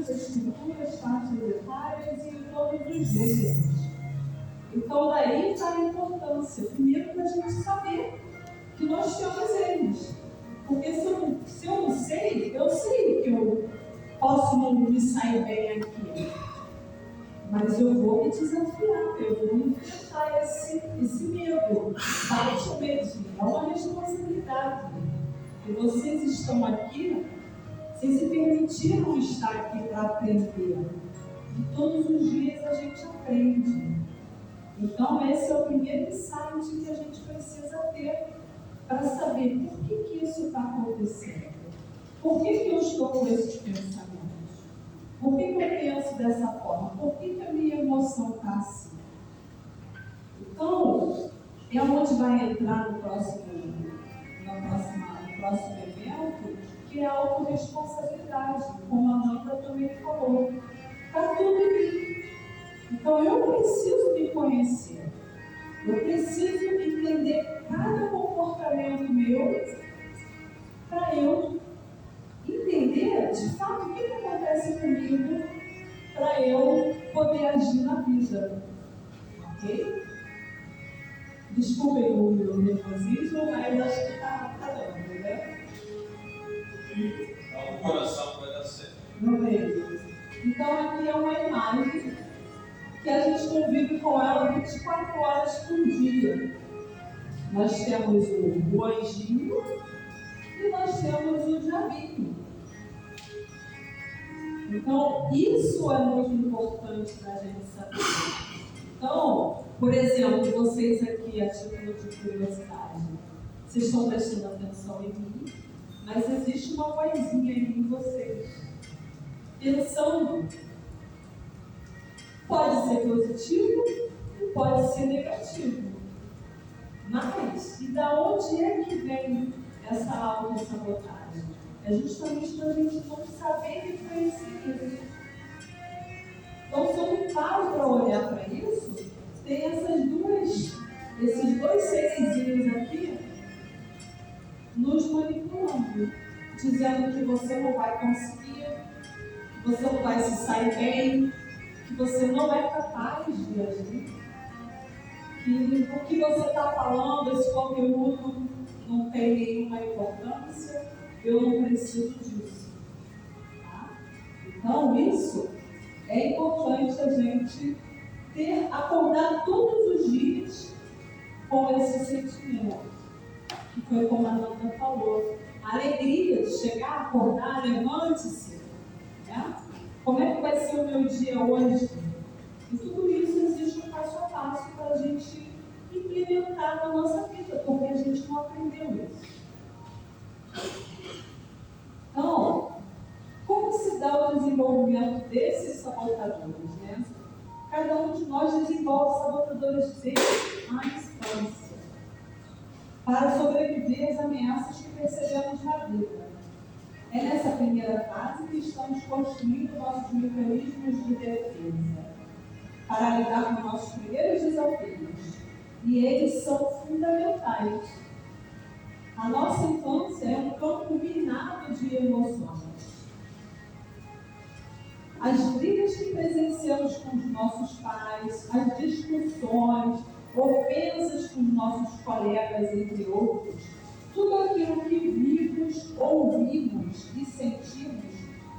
as escrituras, faixas etárias e todos os gêneros. Então, daí está a importância, primeiro, da gente saber que nós temos eles. Porque se eu não sei, eu sei que eu posso não me sair bem aqui. Mas eu vou me desafiar, eu vou enfrentar esse medo. Bate o medinho, é uma responsabilidade. E vocês estão aqui, vocês se permitiram estar aqui para aprender. E todos os dias a gente aprende. Então esse é o primeiro insight que a gente precisa ter para saber por que isso está acontecendo. Por que eu estou com esses pensamentos? Por que eu penso dessa forma? Por que a minha emoção está assim? Então, é onde vai entrar no próximo evento, que é a autorresponsabilidade, como a Amanda também falou. Está tudo em mim. Então, eu preciso me conhecer. Eu preciso entender cada comportamento meu para eu entender, de fato, o que acontece comigo para eu poder agir na vida. Ok? Desculpem o meu nervosismo, mas acho que está dando, né? O coração vai dar certo. Não vejo. Então, aqui é uma imagem que a gente convive com ela 24 horas por dia. Nós temos o anjinho e nós temos o diabinho. Então, isso é muito importante para a gente saber. Então, por exemplo, vocês aqui, a título de curiosidade, vocês estão prestando atenção em mim, mas existe uma vozinha aí em vocês, pensando. Pode ser positivo e pode ser negativo. Mas, e da onde é que vem essa autossabotagem? É justamente para a gente não saber reconhecer isso. Então, se eu não paro para olhar para isso, tem esses dois serizinhos aqui nos manipulando, dizendo que você não vai conseguir, que você não vai se sair bem, que você não é capaz de agir, que o que você está falando, esse conteúdo não tem nenhuma importância, eu não preciso disso. Tá? Então, isso é importante a gente acordar todos os dias com esse sentimento, que foi como a Nanda falou. A alegria de chegar, acordar, levante-se. Né? Como é que vai ser o meu dia hoje? E tudo isso existe um passo a passo para a gente implementar na nossa vida, porque a gente não aprendeu isso. Então, como se dá o desenvolvimento desses sabotadores, né? Cada um de nós desenvolve sabotadores desde a infância para sobreviver às ameaças que percebemos na vida. É nessa primeira fase que estamos construindo nossos mecanismos de defesa para lidar com nossos primeiros desafios. E eles são fundamentais. A nossa infância é um campo minado de emoções. As brigas que presenciamos com os nossos pais, as discussões, ofensas com os nossos colegas, entre outros, tudo aquilo que vimos, ouvimos e sentimos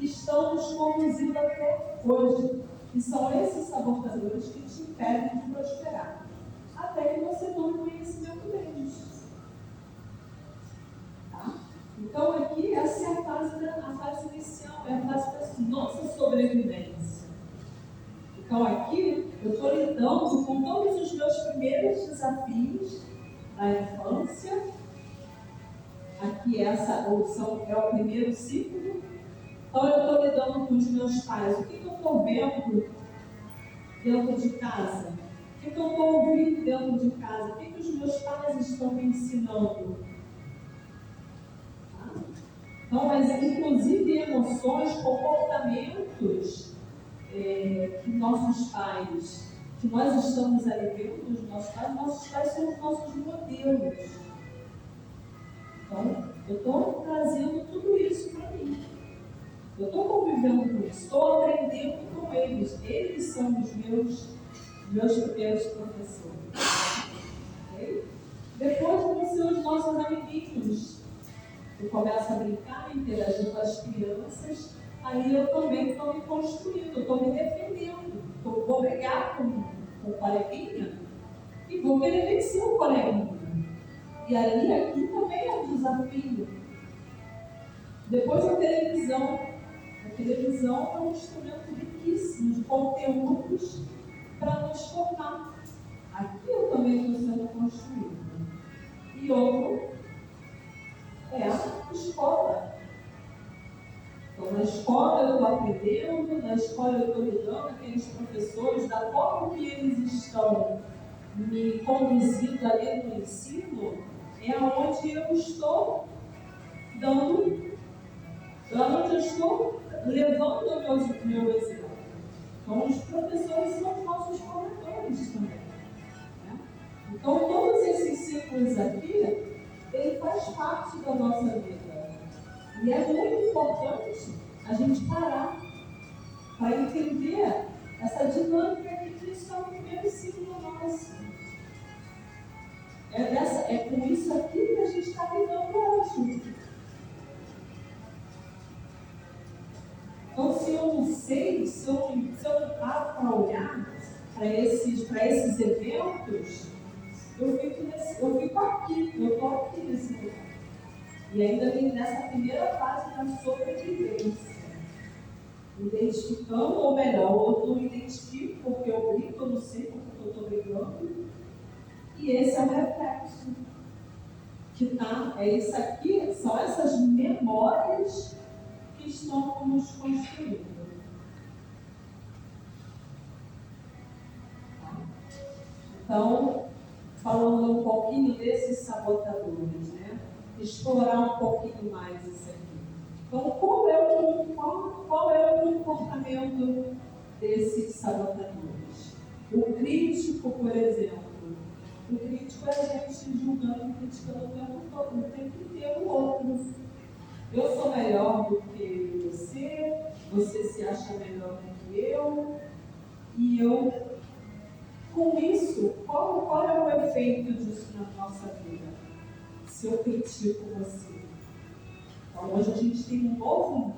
estão nos conduzindo até hoje. E são esses sabotadores que te impedem de prosperar, até que você tome conhecimento deles. Tá? Então aqui, essa é a fase inicial, é a fase da nossa sobrevivência. Então aqui, eu estou lidando com todos os meus primeiros desafios da infância. Aqui essa opção é o primeiro ciclo. Então eu estou lidando com os meus pais. O que eu estou vendo dentro de casa? O que eu estou ouvindo dentro de casa? O que os meus pais estão me ensinando? Tá? Então, mas inclusive emoções, comportamentos que nossos pais, que nós estamos ali vendo dos nossos pais são os nossos modelos. Então, eu estou trazendo tudo isso para mim. Eu estou convivendo com eles, estou aprendendo com eles. Eles são os meus primeiros professores. Okay? Depois vão ser os nossos amiguinhos. Eu começo a brincar, interagir com as crianças, aí eu também estou me construindo, estou me defendendo. Eu vou brigar com o coleguinha e vou querer vencer o coleguinha. E aí aqui também é um desafio. Depois a televisão. A televisão é um instrumento riquíssimo de conteúdos para nos formar. Aqui eu também estou sendo construído. E outro é a escola. Então, na escola eu estou aprendendo, na escola eu estou lidando aqueles professores, da forma que eles estão me conduzindo ali no ensino, é onde eu estou onde eu estou levando o meu exemplo. Então, os professores são os nossos formadores também. Né? Então, todos esses ciclos aqui, ele faz parte da nossa vida. E é muito importante a gente parar para entender essa dinâmica que está no primeiro ciclo nosso. É com isso aqui que a gente está lidando hoje. Então, se eu não sei, se eu não paro para olhar para esses eventos, eu fico aqui, eu estou aqui nesse lugar. E ainda vem nessa primeira fase da sobrevivência. Identificando, ou melhor, eu não identifico porque eu brigo, eu não sei porque eu estou brigando. E esse é o reflexo. Isso aqui, são essas memórias que estão nos construindo. Então, falando um pouquinho desses sabotadores, né? Explorar um pouquinho mais isso aqui. Então, qual é o comportamento desses sabotadores? O crítico, por exemplo. O crítico é a gente julgando e criticando o tempo todo, o tempo inteiro o outro. Eu sou melhor do que você se acha melhor do que eu, e eu, com isso, qual é o efeito disso na nossa vida? Se eu critico você. Então, hoje a gente tem um novo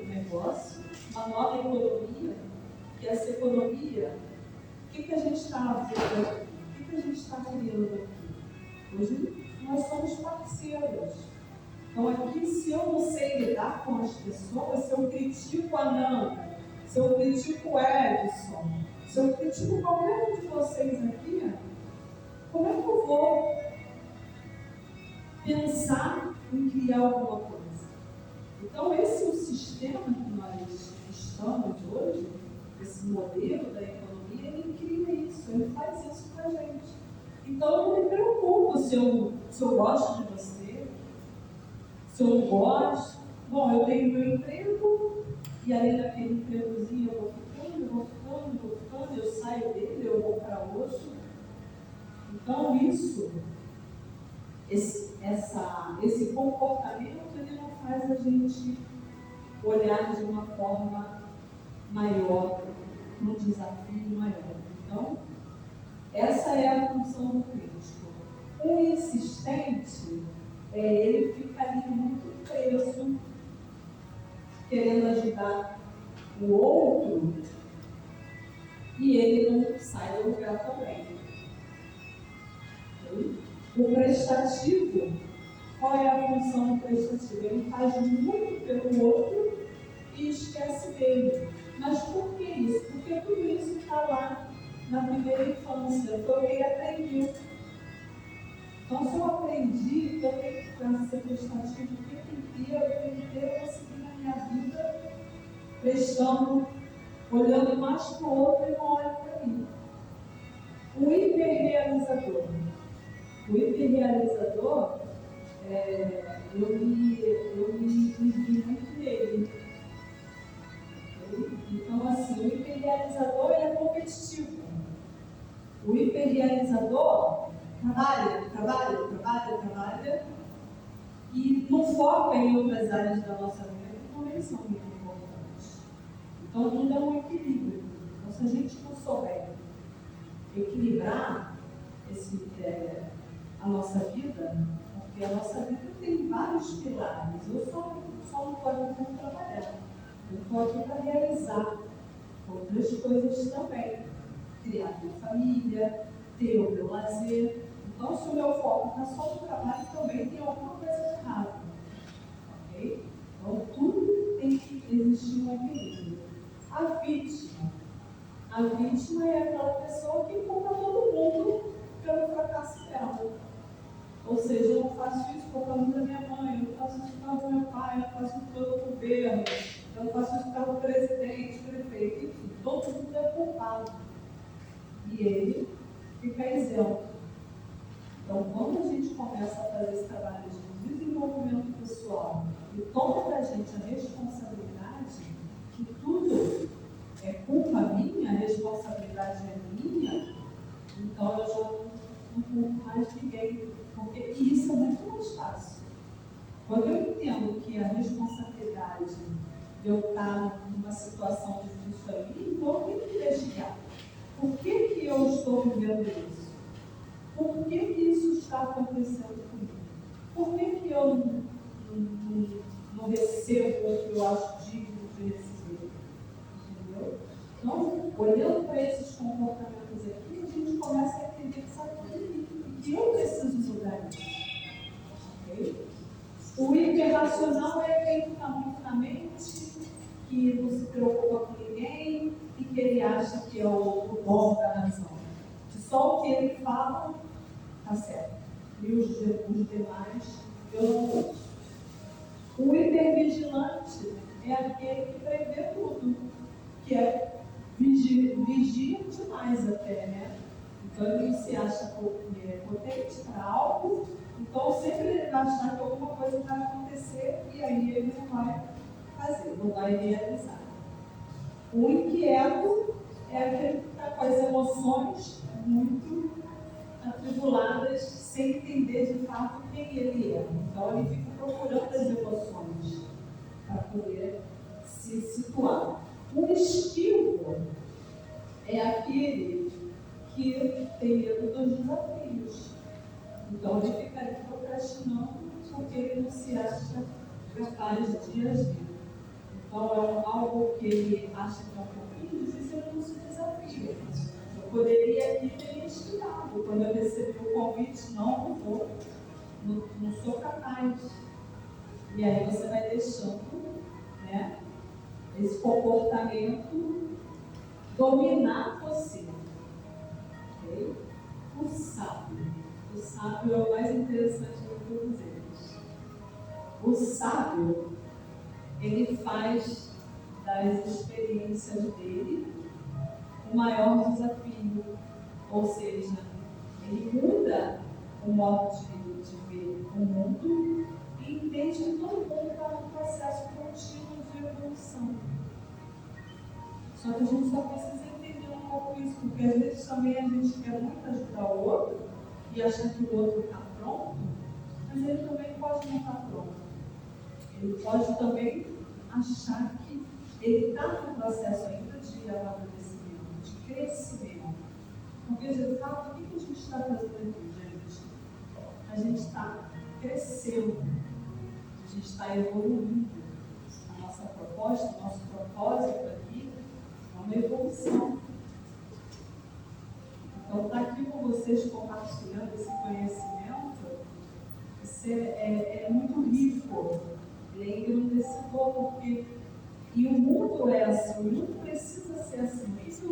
negócio, uma nova economia, que essa economia, o que a gente está vendo aqui? O que a gente está criando aqui? Hoje nós somos parceiros. Então aqui, se eu não sei lidar com as pessoas, se eu critico a Nanda, se eu critico o Edson, se eu critico qualquer um de vocês aqui, como é que eu vou pensar em criar alguma coisa? Então esse é o sistema que nós estamos hoje, esse modelo da economia, ele cria isso, ele faz isso para a gente. Então eu não me preocupo se eu gosto de você, se eu não gosto. Bom, eu tenho meu emprego, e ali naquele empregozinho eu vou ficando, eu saio dele, eu vou para outro. Então esse comportamento, ele não faz a gente olhar de uma forma maior, um desafio maior. Então, essa é a função do crítico. O insistente, ele fica ali muito preso, querendo ajudar o outro, e ele não sai do lugar também. O prestativo, qual é a função do prestativo? Ele faz muito pelo outro e esquece dele. Mas por que isso? Porque tudo isso está lá na primeira infância, foi o que ele aprendeu. Então, se eu aprendi que eu tenho que ser prestativo o tempo inteiro, eu seguir na minha vida prestando, olhando mais para o outro e não olho para mim. O hiperrealizador. O hiperrealizador, eu me vi muito nele. Então, assim, o hiperrealizador é competitivo. O hiperrealizador trabalha e não foca em outras áreas da nossa vida que também são Então, tudo é um equilíbrio. Então, se a gente não souber equilibrar a nossa vida, porque a nossa vida tem vários pilares. Eu só não estou aqui para trabalhar. Eu estou aqui para realizar outras coisas também. Criar minha família, ter o meu lazer. Então, se o meu foco está só no trabalho, também tem alguma coisa errada. Ok? Então, tudo tem que existir um equilíbrio. A vítima é aquela pessoa que culpa todo mundo pelo fracasso dela. Ou seja, eu não faço isso por causa da minha mãe, eu não faço isso por causa do meu pai, eu não faço isso pelo governo, eu não faço isso por causa do presidente, prefeito, enfim, todo mundo é culpado. E ele fica isento. Então, quando a gente começa a fazer esse trabalho de desenvolvimento pessoal e toma para a gente a responsabilidade, que tudo é culpa minha, a responsabilidade é minha, então eu já não culpo mais ninguém, porque isso é muito mais fácil. Quando eu entendo que a responsabilidade de eu estar numa situação difícil ali, então eu tenho que investigar. Por que eu estou vivendo isso? Por que isso está acontecendo comigo? Por que eu não recebo o que eu acho digno de receber? Entendeu? Então, olhando para esses comportamentos aqui, a gente começa a entender que eu preciso mudar isso. Okay? O hiperracional é aquele que está muito na mente, que não se preocupa com ninguém e que ele acha que é o dono da razão. Que só o que ele fala está certo. E os demais eu não ouço. O hipervigilante é aquele que prevê tudo, que é vigia demais até, né? Então ele se acha potente para algo, então sempre ele vai achar que alguma coisa vai acontecer e aí ele não vai fazer, não vai realizar. O inquieto é aquele que está com as emoções muito atribuladas, sem entender de fato quem ele é. Então ele fica procurando as emoções para poder se situar. O esquivo é aquele que tem medo dos desafios. Então ele fica ali procrastinando porque ele não se acha capaz de agir. Então é algo que ele acha que é um pouquinho difícil, ele não se desafia. Eu poderia ir ter estirado quando eu recebi o convite, não vou, não sou capaz. E aí você vai deixando, né, esse comportamento dominar você. Okay? O sábio é o mais interessante de todos eles. O sábio, ele faz das experiências dele o maior desafio, ou seja, ele muda o modo de ver o mundo e entende que todo mundo está num processo contínuo de evolução. Só que a gente só precisa entender um pouco isso, porque às vezes também a gente quer muito ajudar o outro e achar que o outro está pronto, mas ele também pode não estar pronto. Ele pode também achar que ele está no processo ainda de amadurecimento, de crescimento. Porque, de fato, o que a gente está fazendo aqui, gente? A gente está crescendo, a gente está evoluindo. A nossa proposta, o nosso propósito aqui é uma evolução. Então, estar aqui com vocês compartilhando esse conhecimento, isso é muito rico, ele é engrandecedor, porque e o mundo é assim, o mundo precisa ser assim.